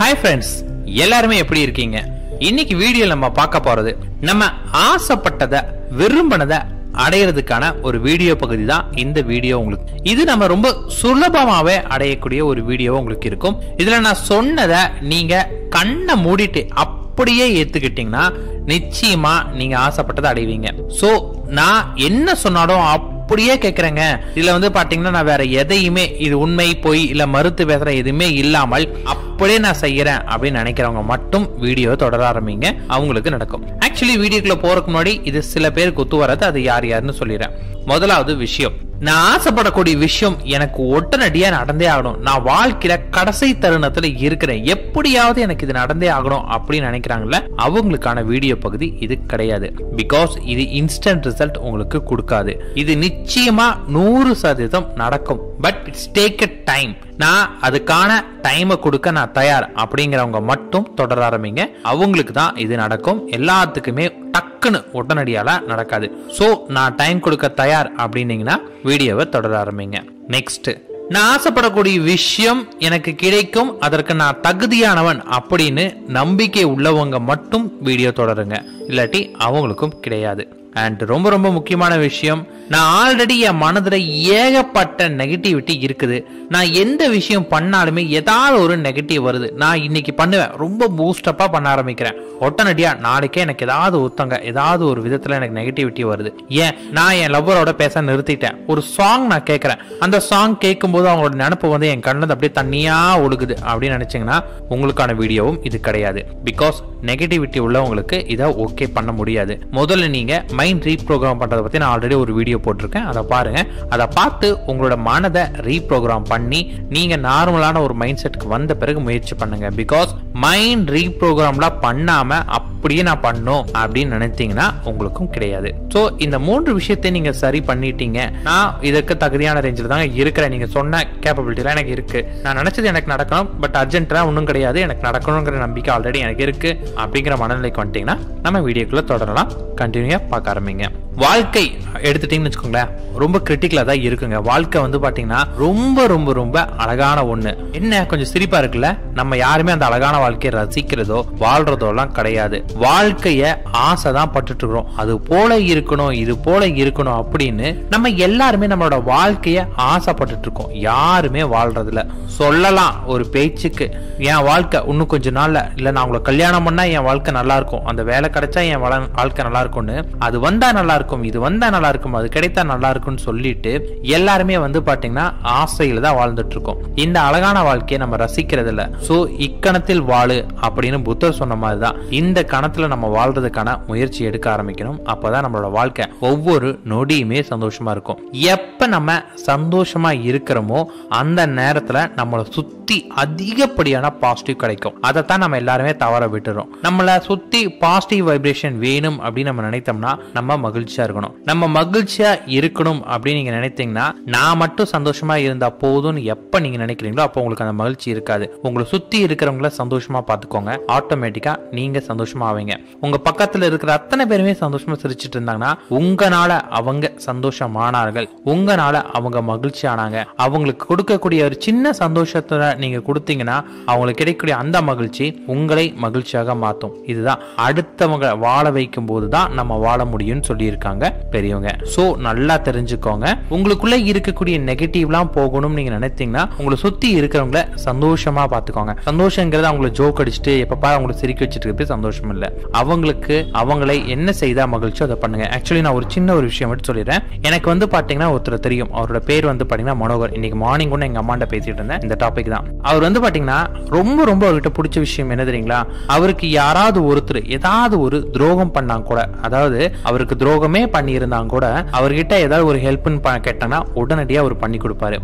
Hi friends, எல்லாருமே எப்படி இருக்கீங்க? இன்னைக்கு வீடியோல நம்ம பார்க்க போறது நம்ம ஆசைப்பட்டத விரும்பினத அடையிறதுக்கான ஒரு வீடியோ பகுதி தான் இந்த வீடியோ உங்களுக்கு. இது நம்ம ரொம்ப சுலபமாவே அடையக்கூடிய ஒரு வீடியோ உங்களுக்கு இருக்கும். இதுல நான் சொன்னதை நீங்க கண்ணை மூடிட்டு அப்படியே ஏத்துக்கிட்டீங்கன்னா நிச்சயமா நீங்க ஆசைப்பட்டதை அடைவீங்க. சோ நான் என்ன சொன்னாலும் அப்படியே கேக்குறேங்க. இதுல வந்து பாத்தீங்கன்னா நான் வேற எதையுமே இது உண்மை பொய் இல்ல மறுத்து பேசுற எதுவுமே இல்லாமல் அப்படியே நான் செய்யறேன் அப்படின்னு நினைக்கிறவங்க மட்டும் வீடியோ தொடர ஆரம்பிங்க, அவங்களுக்கு நடக்கும். ஆக்சுவலி வீடியோக்குள்ள போறதுக்கு முன்னாடி இது சில பேருக்கு ஒத்து வராது, அது யாருன்னு சொல்லிடுறேன். முதலாவது விஷயம், நான் ஆசைப்படக்கூடிய விஷயம் எனக்கு உடனடியா நடந்தே ஆகணும். நான் வாழ்க்கையில கடைசி தருணத்துல இருக்கிறேன், எப்படியாவது எனக்கு இது நடந்தே ஆகணும் அப்படின்னு நினைக்கிறாங்கல்ல, அவங்களுக்கான வீடியோ பகுதி இது கிடையாது. பிகாஸ் இது இன்ஸ்டன்ட் ரிசல்ட் உங்களுக்கு கொடுக்காது. இது நிச்சயமா 100% நடக்கும். But it's take a time. நான் அதுக்கான டைமை கொடுக்க நான் தயார் அப்படிங்கிறவங்க மட்டும் தொடர ஆரம்பிங்க, அவங்களுக்கு தான் இது நடக்கும். எல்லாத்துக்குமே டக்குன்னு உடனடியால நடக்காது. சோ நான் டைம் கொடுக்க தயார் அப்படின்னீங்கன்னா வீடியோவை தொடர ஆரம்பிங்க. நெக்ஸ்ட், நான் ஆசைப்படக்கூடிய விஷயம் எனக்கு கிடைக்கும், அதற்கு நான் தகுதியானவன் அப்படின்னு நம்பிக்கை உள்ளவங்க மட்டும் வீடியோ தொடருங்க, இல்லாட்டி அவங்களுக்கும் கிடையாது. அண்ட் ரொம்ப ரொம்ப முக்கியமான விஷயம், நான் ஆல்ரெடி என் மனதுல ஏகப்பட்ட நெகட்டிவிட்டி இருக்குது. நான் எந்த விஷயம் பண்ணாலுமே ஏதாவது ஒரு நெகட்டிவ் வருது. நான் இன்னைக்கு பண்ணுவேன், ரொம்ப பூஸ்டப்பா பண்ண ஆரம்பிக்கிறேன், உடனடியா நாளைக்கே எனக்கு ஏதாவது ஒருத்தங்க ஏதாவது ஒரு விதத்துல எனக்கு நெகட்டிவிட்டி வருது. ஏன் நான் என் லவ்வரோட பேச நிறுத்திட்டேன், ஒரு சாங் நான் கேட்கறேன், அந்த சாங் கேட்கும் போது அவங்களோட நினைப்பு வந்து என் கண்ணது அப்படியே தண்ணியா ஒழுகுது அப்படின்னு நினைச்சீங்கன்னா உங்களுக்கான வீடியோவும் இது கிடையாது. பிகாஸ் நெகட்டிவிட்டி உள்ளவங்களுக்கு இதை ஓகே பண்ண முடியாது. முதல்ல நீங்க மைண்ட் ரீப்ரோகிராம் பண்றதை பத்தி நான் ஆல்ரெடி ஒரு வீடியோ போட்டிருக்கேன், அதை பாருங்க. அதை பார்த்து உங்களோட மனதை ரீப்ரோகிராம் பண்ணி நீங்க நார்மலான ஒரு மைண்ட் செட்டுக்கு வந்த பிறகு முயற்சி பண்ணுங்க. பிகாஸ் மைண்ட் ரீப்ரோகிராம்லாம் பண்ணாம அப்படியே நான் பண்ணும் அப்படின்னு நினைத்தீங்கன்னா உங்களுக்கும் கிடையாது. சோ இந்த 3 விஷயத்தை நீங்க சரி பண்ணிட்டீங்க, நான் இதற்கு தகுதியான ரேஞ்சில் தான் இருக்கிறேன், நீங்க சொன்ன கேப்பபிலிட்டிலாம் எனக்கு இருக்கு, நான் நினைச்சது எனக்கு நடக்கணும், பட் அர்ஜென்ட்டா ஒன்றும் கிடையாது, எனக்கு நடக்கணுங்கிற நம்பிக்கை ஆல்ரெடி எனக்கு இருக்கு அப்படிங்கிற மனநிலைக்கு வந்துட்டீங்கன்னா நம்ம வீடியோக்குள்ள தொடரலாம். கண்டினியூயா பார்க்க ஆரம்பிங்க. வாழ்க்கை எடுத்துட்டீங்கன்னு வச்சுக்கோங்களேன், ரொம்ப கிரிட்டிக்கலா தான் இருக்குங்க. வாழ்க்கை வந்து பாத்தீங்கன்னா ரொம்ப ரொம்ப ரொம்ப அழகான ஒண்ணு. என்ன கொஞ்சம் சிரிப்பா இருக்குல்ல, நம்ம யாருமே அந்த அழகான வாழ்க்கையை ரசிக்கிறதோ வாழ்றதோ எல்லாம் கிடையாது. வாழ்க்கைய ஆசை தான் பட்டுட்டு இருக்கிறோம், அது போல இருக்கணும் இது போல இருக்கணும் அப்படின்னு நம்ம எல்லாருமே நம்மளோட வாழ்க்கைய ஆசைப்பட்டுட்டு இருக்கோம். யாருமே வாழ்றதில்ல. சொல்லலாம் ஒரு பேச்சுக்கு, என் வாழ்க்கை இன்னும் கொஞ்ச நாள்ல இல்ல நான் உங்களை கல்யாணம் பண்ணா என் வாழ்க்கை நல்லா இருக்கும், அந்த வேலை கிடைச்சா என் வாழ்க்கை நல்லா இருக்கும்னு, அது வந்தா நல்லா இருக்கும், இது வந்தா நல்லா இருக்கும், அது கிடைத்தா நல்லா இருக்கும்னு சொல்லிட்டு எல்லாருமே வந்து பாத்தீங்கன்னா ஆசையில தான் வாழ்ந்துட்டு இருக்கோம். இந்த அழகான வாழ்க்கையை நம்ம ரசிக்கிறது இல்ல. சோ இக்கணத்தில் வாழு அப்படின்னு புத்தர் சொன்ன மாதிரிதான் இந்த கணத்துல நம்ம வாழ்றதுக்கான முயற்சி எடுக்க ஆரம்பிக்கணும். அப்பதான் நம்மளோட வாழ்க்கை ஒவ்வொரு நொடியுமே சந்தோஷமா இருக்கும். எப்ப நம்ம சந்தோஷமா இருக்கிறோமோ அந்த நேரத்துல நம்மளை சுத்தி அதிகப்படியான பாசிட்டிவ் கிடைக்கும். அதைத்தான் நம்ம எல்லாருமே தவற விட்டுறோம். நம்மளை சுத்தி பாசிட்டிவ் வைப்ரேஷன் வேணும் அப்படின்னு நம்ம நினைத்தோம்னா நம்ம மகிழ்ச்சியா இருக்கணும். நம்ம மகிழ்ச்சியா இருக்கணும் அப்படின்னு நீங்க நினைத்தீங்கன்னா, நான் மட்டும் சந்தோஷமா இருந்தா போதும்னு எப்ப நீங்க நினைக்கிறீங்களோ அப்போ உங்களுக்கு அந்த மகிழ்ச்சி இருக்காது. உங்களை சுத்தி இருக்கிறவங்கள சந்தோஷமா பார்த்துக்கோங்க, ஆட்டோமேட்டிக்கா நீங்க சந்தோஷமா ஆவீங்க. உங்க பக்கத்துல இருக்கிற அத்தனை பேருமே சந்தோஷமா சிரிச்சிட்டு இருந்தாங்கன்னா உங்களால அவங்க சந்தோஷமானார்கள், உங்களால அவங்க மகிழ்ச்சி ஆனாங்க. அவங்களுக்கு கொடுக்கக்கூடிய ஒரு சின்ன சந்தோஷத்தை நீங்க கொடுத்தீங்கன்னா அவங்களுக்கு கிடைக்கக்கூடிய அந்த மகிழ்ச்சி உங்களை மகிழ்ச்சியாக மாற்றும். இதுதான் அடுத்தவங்க வாழ வைக்கும் போதுதான் நம்ம வாழ முடியும்னு சொல்லி இருக்காங்க பெரியவங்க. சோ நல்லா தெரிஞ்சுக்கோங்க, உங்களுக்குள்ள இருக்கக்கூடிய நெகட்டிவ்லாம் போகணும்னு நீங்க நினைத்தீங்கன்னா உங்களை சுத்தி இருக்கிறவங்கள சந்தோஷமா பாத்துக்கோங்க. சந்தோஷங்கிறது அவங்களை ஜோக் அடிச்சுட்டு எப்பப்பா அவங்களை சிரிக்க வச்சுட்டு இருக்க சந்தோஷம் இல்ல. அவங்களுக்கு அவங்களை என்ன செய்தா மகிழ்ச்சியோ அதை பண்ணுங்க. ஆக்சுவலி நான் ஒரு சின்ன ஒரு விஷயம் மட்டும் சொல்லிடுறேன். எனக்கு வந்து பாத்தீங்கன்னா ஒருத்தர் தெரியும், அவரோட பேர் வந்து பாத்தீங்கன்னா மனோகர். இன்னைக்கு மார்னிங் கூட எங்க அம்மாண்ட பேசிட்டு இருந்தேன் இந்த டாபிக் தான். அவர் வந்து பாத்தீங்கன்னா ரொம்ப ரொம்ப அவர்கிட்ட பிடிச்ச விஷயம் என்ன தெரியுங்களா, அவருக்கு யாராவது ஒருத்தர் ஏதாவது ஒரு துரோகம் பண்ணாங்க கூட, அதாவது அவருக்கு துரோகமே பண்ணி இருந்தாங்க கூட அவர்கிட்ட ஏதாவது ஒரு ஹெல்ப் கேட்டாங்கன்னா உடனடியா அவர் பண்ணி கொடுப்பாரு.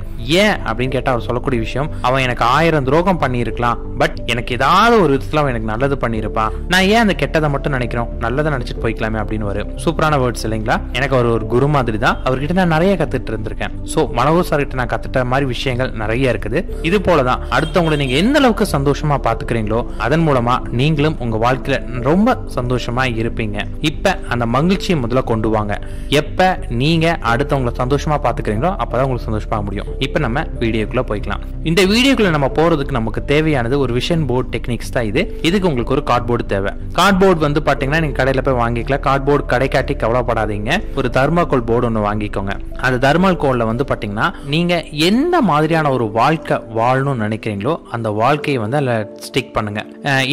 ஏன் அப்படின்னு கேட்டா அவர் சொல்லக்கூடிய விஷயம், அவன் எனக்கு 1000 துரோகம் பண்ணி இருக்கலாம், பட் எனக்கு ஏதாவது ஒரு விதத்துல அவன் எனக்கு நல்லது பண்ணிருப்பான், நான் ஏன் அந்த கெட்டதை மட்டும் நினைக்கிறோம், நல்லதை நினைச்சிட்டு போய்க்கலாமே அப்படின்னு ஒரு சூப்பரான வேர்ட்ஸ் இல்லைங்களா. எனக்கு அவர் ஒரு குரு மாதிரி தான், அவர்கிட்ட நான் நிறைய கத்துட்டு இருந்திருக்கேன். சோ மனோகர் சார் கிட்ட நான் கத்துட்ட மாதிரி விஷயங்கள் நிறைய இருக்குது. இது போலதான் மூலம் அடுத்தவங்களை நீங்க எந்த அளவுக்கு சந்தோஷமா பாத்துக்கிறீங்களோ அதன் மூலமா நீங்களும் உங்க வாழ்க்கையில ரொம்ப சந்தோஷமா இருப்பீங்க. இப்ப அந்த மகிழ்ச்சியை முதல்ல கொண்டு வாங்க. எப்ப நீங்க அடுத்தவங்களை சந்தோஷமா பாத்துக்கிறீங்களோ அப்பதான் உங்களுக்கு சந்தோஷமா முடியும். இப்ப நம்ம வீடியோக்குள்ள போய்க்கலாம். இந்த வீடியோக்குள்ள நம்ம போறதுக்கு நமக்கு தேவையானது ஒரு விஷன் போர்டு டெக்னிக்ஸ் தான். இதுக்கு உங்களுக்கு ஒரு கார்ட்போர்டு தேவை. கார்ட்போர்டு வந்து பாத்தீங்கன்னா நீங்க கடையில போய் வாங்கிக்கலாம். கார்ட்போர்டு கடைக்காட்டி கவலைப்படாதீங்க. ஒரு தர்மாகோல் போர்டு ஒன்று வாங்கிக்கோங்க. அந்த தர்மாகோல்ல வந்து பாத்தீங்கன்னா நீங்க எந்த மாதிரியான ஒரு வாழ்க்கை வாழணும்னு நினைக்கிறீங்களோ அந்த வாழ்க்கையை வந்து அதில் ஸ்டிக் பண்ணுங்க.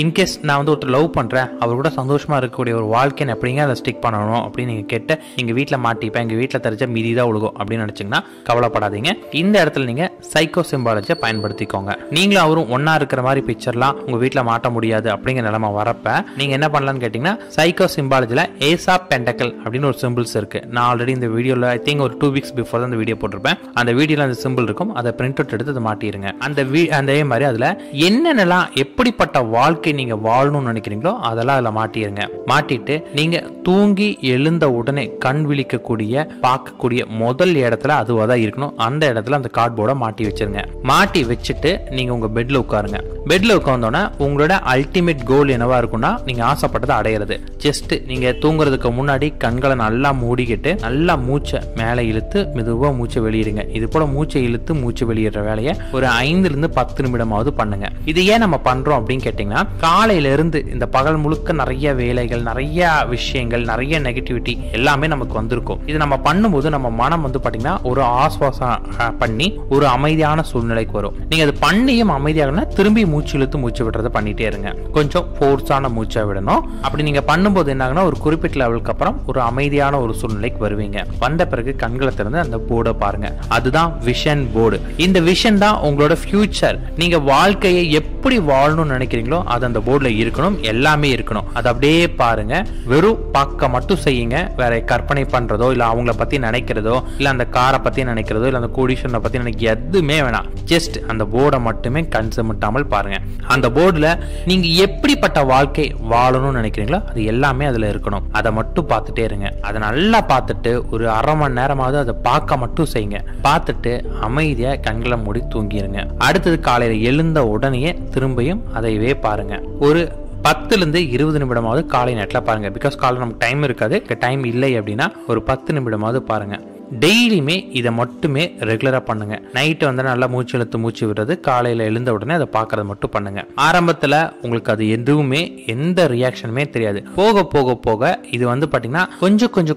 இன்கேஸ் நான் வந்து ஒருத்தர் லவ் பண்றேன், அவர் கூட சந்தோஷமா இருக்கக்கூடிய ஒரு வாழ்க்கையை எப்படிங்க அதை ஸ்டிக் பண்ணணும் அப்படின்னு நீங்க கேட்டு எங்க வீட்டில் மாட்டிப்பேன், எங்க வீட்டில் தெரிஞ்ச மீதி தான் ஒழுகும் அப்படின்னு நினைச்சீங்கன்னா கவலைப்படாதீங்க. இந்த இடத்துல நீங்க சைக்கோ சிம்பாலஜியை பயன்படுத்திக்கோங்க. நீங்களும் அவரும் ஒன்னா இருக்கிற மாதிரி பிக்சர்லாம் உங்க வீட்டில் மாட்ட முடியாது அப்படிங்கிற நிலைமை வரப்ப நீங்க என்ன பண்ணலாம்னு கேட்டீங்கன்னா சைக்கோ சிம்பாலஜில ஏஸ் ஆஃப் பென்டக்கிள் அப்படின்னு ஒரு சிம்பிள்ஸ் இருக்கு. நான் ஆல்ரெடி இந்த வீடியோல ஐ திங்க் ஒரு 2 வீக்ஸ் பிஃபோர் தான் அந்த வீடியோ போட்டிருப்பேன். அந்த வீடியோல அந்த சிம்பிள் இருக்கும். அதை பிரிண்ட் அவுட் எடுத்து அதை மாட்டிருங்க. அதே மாதிரி அதுல என்னென்னலாம் எப்படிப்பட்ட வாழ்க்கை நீங்க வாழணும்னு நினைக்கிறீங்களோ அதெல்லாம் அதுல மாட்டிருங்க. மாட்டிட்டு நீங்க தூங்கி எழுந்த உடனே கண் விழிக்கக்கூடிய பார்க்கக்கூடிய முதல் இடத்துல அதுவா தான் இருக்கணும். அந்த இடத்துல அந்த கார்ட்போர்டை மாட்டி வச்சிருங்க. மாட்டி வச்சுட்டு நீங்க உங்க பெட்ல உட்காருங்க. பெட்ல உட்கார்ந்தோன்னா உங்களோட அல்டிமேட் கோல் என்னவா இருக்கும்னா நீங்க ஆசைப்பட்டதை அடையிறது. ஜஸ்ட் நீங்க தூங்குறதுக்கு முன்னாடி கண்களை நல்லா மூடிக்கிட்டு நல்லா மூச்சை மேலே இழுத்து மெதுவா மூச்சை வெளியிடுங்க. இது போல மூச்சை இழுத்து மூச்சு வெளியிடுற வேலையை ஒரு 5-10 நிமிடமாவது பண்ணுங்க. இது ஏன் நம்ம பண்றோம் அப்படின்னு கேட்டீங்கன்னா காலையில இருந்து இந்த பகல் முழுக்க நிறைய வேலைகள், நிறைய விஷயங்கள், நிறைய நெகட்டிவிட்டி எல்லாமே நமக்கு வந்திருக்கும். இது நம்ம பண்ணும்போது நம்ம மனம் வந்து பாத்தீங்கன்னா ஒரு ஆஸ்வாசம் பண்ணி ஒரு அமைதியான சூழ்நிலைக்கு வரும். நீங்க அது பண்ணியும் அமைதியாகனா திரும்பி மூச்சு இழுத்து மூச்சு விடுறத பண்ணிட்டே இருங்க. கொஞ்சம் ஃபோர்ஸான மூச்சை விடணும். அப்படி நீங்க பண்ணும்போது என்ன ஆகுனா ஒரு குறிப்பிட்ட லெவலுக்கு அப்புறம் ஒரு அமைதியான ஒரு சூழ்நிலைக்கு வருவீங்க. வந்த பிறகு கண்களை திறந்து அந்த போர்டை பாருங்க. அதுதான் விஷன் போர்டு. இந்த விஷன் தான் உங்களோட ஃபியூச்சர். நீங்க வாழ்க்கையை எப்படி வாழணும்னு நினைக்கிறீங்களோ அது அந்த போர்டுல இருக்கணும். எல்லாமே இருக்கணும். அது அப்படியே பாருங்க. வெறும் பார்க்க மட்டும் செய்யுங்க. வேற கற்பனை பண்றதோ இல்ல அவங்கள பத்தி நினைக்கிறதோ இல்ல அந்த காரை பத்தி நினைக்கிறதோ இல்ல அந்த கோடீஸ்வரனை பத்தி நினைக்க எதுவுமே வேணாம். ஜஸ்ட் அந்த போர்டை மட்டுமே கண் சிமிட்டாமல் பாருங்க. அந்த போர்டுல நீங்க எப்படிப்பட்ட வாழ்க்கை வாழணும்னு நினைக்கிறீங்களோ அது எல்லாமே அதுல இருக்கணும். அதை மட்டும் பார்த்துட்டே இருங்க. அதை நல்லா பார்த்துட்டு ஒரு 1/2 மணி நேரமாவது அதை பார்க்க மட்டும் செய்யுங்க. பார்த்துட்டு அமைதியா கண்களை மூடி தூங்கிருங்க. அடுத்தது காலையில எழுந்த உடனே திரும்பியும் அதைவே பாருங்க. ஒரு 10-20 நிமிடமாவது காலை நேரத்தில் பாருங்க. பிகாஸ் காலை நமக்கு டைம் இருக்காது. டைம் இல்லை அப்படின்னா ஒரு 10 நிமிடமாவது பாருங்க. டெய்லியுமே இதை மட்டுமே ரெகுலரா பண்ணுங்க. நைட்டு வந்து நல்லா மூச்சு இழுத்து மூச்சு விடுறது, காலையில எழுந்த உடனே அதை பார்க்கறது மட்டும் பண்ணுங்க. ஆரம்பத்துல உங்களுக்கு அது எதுவுமே எந்த ரியாக்ஷனுமே தெரியாது. போக போக போக இது வந்து பாத்தீங்கன்னா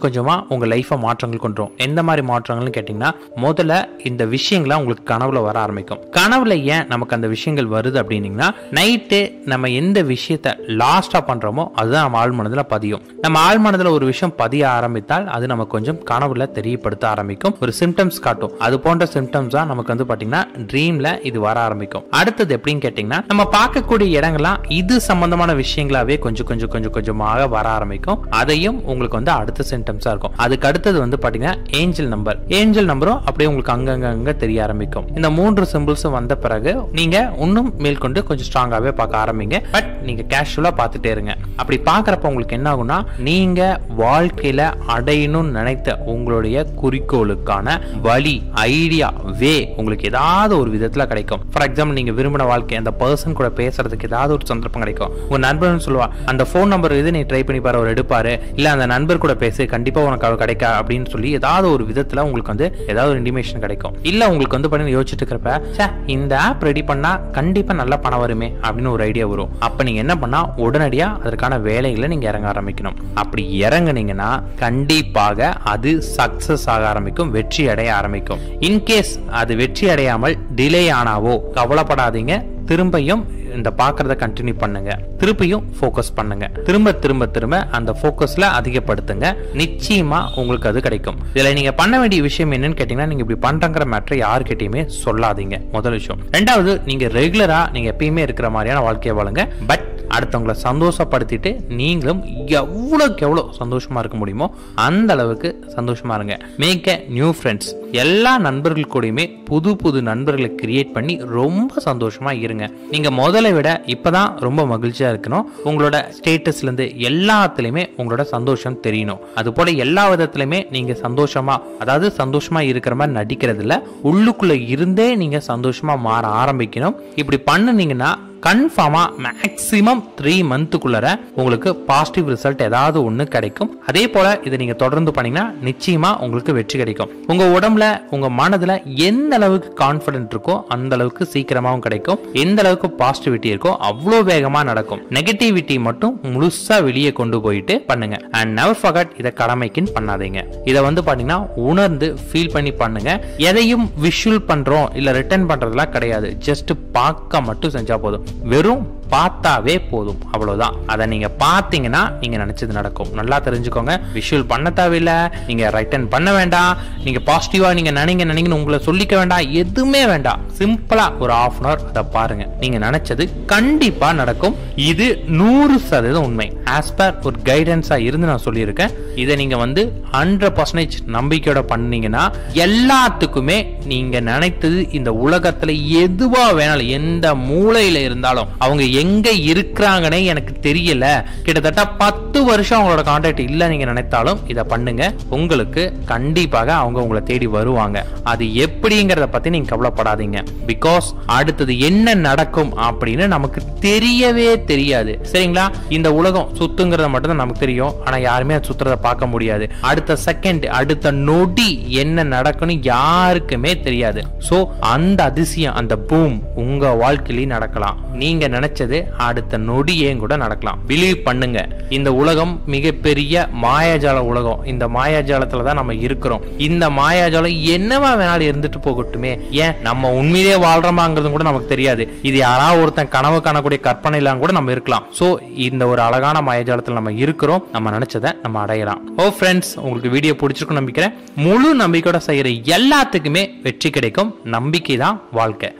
கொஞ்சமா உங்க லைஃபை மாற்றங்கள் கொண்டு வரும். எந்த மாதிரி மாற்றங்கள்னு கேட்டீங்கன்னா முதல்ல இந்த விஷயங்கள்லாம் உங்களுக்கு கனவுல வர ஆரம்பிக்கும். கனவுல ஏன் நமக்கு அந்த விஷயங்கள் வருது அப்படின்னீங்கன்னா நைட்டு நம்ம எந்த விஷயத்த லாஸ்டா பண்றோமோ அதுதான் நம்ம ஆழ் மனதுல பதியும். நம்ம ஆழ் மனதுல ஒரு விஷயம் பதிய ஆரம்பித்தால் அது நமக்கு கொஞ்சம் கனவுல தெரியப்படுத்த ஆரம்பிக்கும். ஒரு சிம்டம்ஸ் காட்டும். அது போன்ற சிம்டம்ஸ் தான் நமக்கு வந்து பாத்தீங்கன்னா ட்ரீம்ல இது வர ஆரம்பிக்கும். அடுத்தது எப்படின்னு கேட்டீங்கன்னா நம்ம பார்க்கக்கூடிய இடங்கள்லாம் இது சம்பந்தமான விஷயங்களாவே கொஞ்சமாக வர ஆரம்பிக்கும். அதையும் உங்களுக்கு வந்து அடுத்த சிம்டம்ஸா இருக்கும். அதுக்கு அடுத்தது வந்து பாத்தீங்கன்னா ஏஞ்சல் நம்பரும் அப்படியே உங்களுக்கு அங்கங்க தெரிய ஆரம்பிக்கும். இந்த 3 சிம்பிள்ஸும் வந்த பிறகு நீங்க இன்னும் மேற்கொண்டு கொஞ்சம் ஸ்ட்ராங்காவே பார்க்க ஆரம்பிங்க. பட் நீங்க கேஷுவலா பார்த்துட்டே இருங்க. அப்படி பார்க்கறப்ப உங்களுக்கு என்ன ஆகும்னா நீங்க வாழ்க்கையில அடையணும்னு நினைத்த உங்களுடைய குறிக்கோளுக்கான வழி, ஐடியா, வே உங்களுக்கு ஏதாவது ஒரு விதத்துல கிடைக்கும். ஃபார் எக்ஸாம்பிள் நீங்க விரும்பின வாழ்க்கை அந்த பர்சன் கூட பேசுறதுக்கு ஏதாவது ஒரு சந்தர்ப்பம் கிடைக்கும். உங்க நண்பர்னு சொல்லுவா அந்த போன் நம்பர் இது நீ ட்ரை பண்ணி பாரு, அவர் எடுப்பாரு. இல்ல அந்த நண்பர் கூட பேசு, கண்டிப்பா உனக்கு கிடைக்கா அப்படின்னு சொல்லி ஏதாவது ஒரு விதத்துல உங்களுக்கு வந்து ஏதாவது ஒரு இன்டிமேஷன் கிடைக்கும். இல்ல உங்களுக்கு வந்து பண்ணி யோசிச்சுட்டு இருக்கிறப்ப இந்த ஆப் ரெடி பண்ணா கண்டிப்பா நல்ல பணம் வருமே அப்படின்னு ஒரு ஐடியா வரும். அப்ப நீங்க என்ன பண்ணா உடனடியா அதற்கான வேலைகளை நீங்க இறங்க ஆரம்பிக்கணும். அப்படி இறங்குனீங்கன்னா கண்டிப்பாக அது சக்சஸ் ஆக ஆரம்பிக்கும், வெற்றி அடைய ஆரம்பிக்கும். இன்கேஸ் அது வெற்றி அடையாமல் டிலே ஆனாவோ கவலைப்படாதீங்க. திரும்பியும் இந்த பார்க்கறத கண்டினியூ பண்ணுங்க. திருப்பியும் ஃபோக்கஸ் பண்ணுங்க. திரும்ப அந்த ஃபோக்கஸ்ல அதிகப்படுத்துங்க. நிச்சயமா உங்களுக்கு அது கிடைக்கும். இதுல நீங்க பண்ண வேண்டிய விஷயம் என்னன்னு கேட்டீங்கன்னா நீங்க இப்படி பண்றங்கிற மேட்டரை யாருக்கிட்டையுமே சொல்லாதீங்க. முதல் விஷயம். ரெண்டாவது நீங்க ரெகுலரா நீங்க எப்பயுமே இருக்கிற மாதிரியான வாழ்க்கையை வாழுங்க. பட் அடுத்தவங்களை சந்தோஷப்படுத்திட்டு நீங்களும் எவ்வளவுக்கு எவ்வளவு சந்தோஷமா இருக்க முடியுமோ அந்த அளவுக்கு சந்தோஷமா இருங்க. Make a new friends. எல்லா நண்பர்கள் கூடயுமே புது புது நண்பர்களை கிரியேட் பண்ணி ரொம்ப சந்தோஷமா இருங்க. நீங்க முதல்ல விட இப்பதான் ரொம்ப மகிழ்ச்சியா இருக்கணும். உங்களோட ஸ்டேட்டஸ்ல இருந்து எல்லாத்துலயுமே உங்களோட சந்தோஷம் தெரியணும். அது போல எல்லா விதத்திலுமே நீங்க சந்தோஷமா, அதாவது சந்தோஷமா இருக்கிற மாதிரி நடிக்கிறது இல்ல, உள்ளுக்குள்ள இருந்தே நீங்க சந்தோஷமா மாற ஆரம்பிக்கணும். இப்படி பண்ணுனீங்கன்னா கன்ஃபார்மா மேக்ஸிமம் 3 மந்த்துக்குள்ள உங்களுக்கு பாசிட்டிவ் ரிசல்ட் ஏதாவது ஒண்ணு கிடைக்கும். அதே போல இதை நீங்க தொடர்ந்து பண்ணீங்கன்னா நிச்சயமா உங்களுக்கு வெற்றி கிடைக்கும். உங்க உடம்புல உங்க மனதுல எந்த அளவுக்கு கான்பிடன்ட் இருக்கோ அந்த அளவுக்கு சீக்கிரமாவும் கிடைக்கும். எந்த அளவுக்கு பாசிட்டிவிட்டி இருக்கோ அவ்வளோ வேகமா நடக்கும். நெகட்டிவிட்டி மட்டும் முழுசா வெளியே கொண்டு போயிட்டு பண்ணுங்க. அண்ட் நெவர் ஃபர்கெட், இதை கடமைக்குன்னு பண்ணாதீங்க. இதை பாத்தீங்கன்னா உணர்ந்து ஃபீல் பண்ணி பண்ணுங்க. எதையும் விஷுவல் பண்றோம் இல்ல ரிட்டர்ன் பண்றதுலாம் கிடையாது. ஜஸ்ட் பார்க்க மட்டும் செஞ்சா போதும். வெறும் பார்த்தாவே போதும், அவ்வளவுதான். அதை நீங்க பார்த்தீங்கன்னா நீங்க நினைச்சது நடக்கும். நல்லா தெரிஞ்சுக்கோங்க. விஷுவல் பண்ண தேவையில்லை, நீங்க ரிட்டர்ன் பண்ண வேண்டாம், நீங்க பாசிட்டிவா நீங்க நினைங்கன்னு உங்களை சொல்லிக்க வேண்டாம், எதுவுமே வேண்டாம். சிம்பிளா ஒரு 1/2 hour அதை பாருங்க. நீங்க நினைச்சது கண்டிப்பா நடக்கும். இது 100% உண்மை. ஆஸ் பர் ஒரு கைடன்ஸா இருந்து நான் சொல்லியிருக்கேன். இதை நீங்க 100% நம்பிக்கையோட பண்ணீங்கன்னா எல்லாத்துக்குமே நீங்க நினைத்தது இந்த உலகத்துல எதுவா வேணாலும், எந்த மூலையில இருந்தாலும், அவங்க எங்க இருக்கிறாங்கன்னே எனக்கு தெரியல, கிட்டத்தட்ட 10 வருஷம் அவங்களோட கான்டாக்ட் இல்ல நீங்க நினைத்தாலும் இதை பண்ணுங்க. உங்களுக்கு கண்டிப்பாக அவங்க உங்களை தேடி வருவாங்க. அது எப்படிங்கறத பத்தி நீங்க கவலைப்படாதீங்க. பிகாஸ் அடுத்தது என்ன நடக்கும் அப்படின்னு நமக்கு தெரியவே தெரியாது. சரிங்களா? இந்த உலகம் சுத்துங்கிறத மட்டும் தான் நமக்கு தெரியும். ஆனா யாருமே சுத்துறத பார்க்க முடியாது. அடுத்த செகண்ட், அடுத்த நொடி என்ன நடக்கும்னு யாருக்குமே தெரியாது. சோ அந்த அதிசயம், அந்த பூம் உங்க வாழ்க்கையில நடக்கலாம். நீங்க நினைச்சது அடுத்த நொடியே கூட நடக்கலாம். பிலீவ் பண்ணுங்க. இந்த உலகம் மிகப்பெரிய மாயாஜால உலகம். இந்த மாயாஜாலத்துல தான் நம்ம இருக்கிறோம். இந்த மாயாஜாலம் என்னவா வேணாலும் இருந்துட்டு போகட்டுமே. ஏன் நம்ம உண்மையிலே வாழ்றோமாங்கிறது கூட நமக்கு தெரியாது. இது யாராவது ஒருத்தன் கனவு காணக்கூடிய கற்பனை எல்லாம் கூட நம்ம இருக்கலாம். சோ இந்த ஒரு அழகான மாயாஜாலத்துல நம்ம இருக்கிறோம். நம்ம நினைச்சதை நம்ம அடையலாம். ஓ ஃப்ரெண்ட்ஸ், உங்களுக்கு வீடியோ பிடிச்சிருக்கும் நம்பிக்கிறேன். முழு நம்பிக்கையோட செய்யற எல்லாத்துக்குமே வெற்றி கிடைக்கும். நம்பிக்கை தான் வாழ்க்கை.